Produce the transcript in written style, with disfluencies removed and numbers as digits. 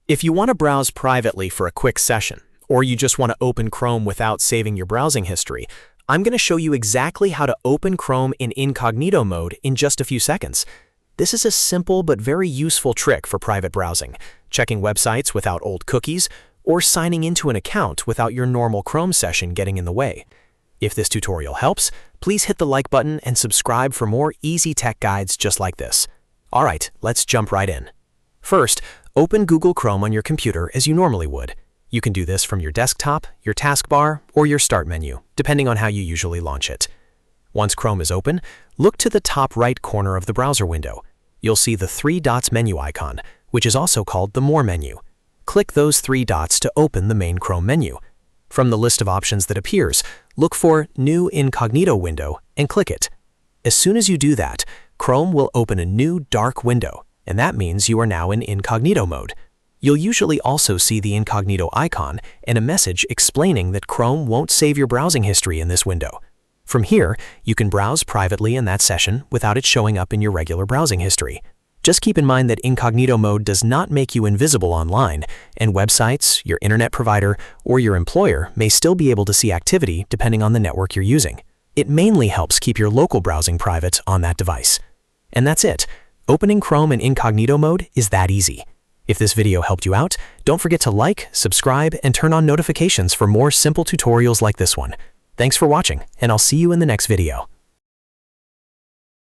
If you want to browse privately for a quick session, or you just want to open Chrome without saving your browsing history, I'm going to show you exactly how to open Chrome in incognito mode in just a few seconds. This is a simple but very useful trick for private browsing, checking websites without old cookies, or signing into an account without your normal Chrome session getting in the way. If this tutorial helps, please hit the like button and subscribe for more easy tech guides just like this. Alright, let's jump right in. First, open Google Chrome on your computer as you normally would. You can do this from your desktop, your taskbar, or your Start menu, depending on how you usually launch it. Once Chrome is open, look to the top right corner of the browser window. You'll see the 3 dots menu icon, which is also called the More menu. Click those 3 dots to open the main Chrome menu. From the list of options that appears, look for New Incognito window and click it. As soon as you do that, Chrome will open a new dark window, and that means you are now in incognito mode. You'll usually also see the incognito icon and a message explaining that Chrome won't save your browsing history in this window. From here, you can browse privately in that session without it showing up in your regular browsing history. Just keep in mind that incognito mode does not make you invisible online, and websites, your internet provider, or your employer may still be able to see activity depending on the network you're using. It mainly helps keep your local browsing private on that device. And that's it. Opening Chrome in incognito mode is that easy. If this video helped you out, don't forget to like, subscribe, and turn on notifications for more simple tutorials like this one. Thanks for watching, and I'll see you in the next video.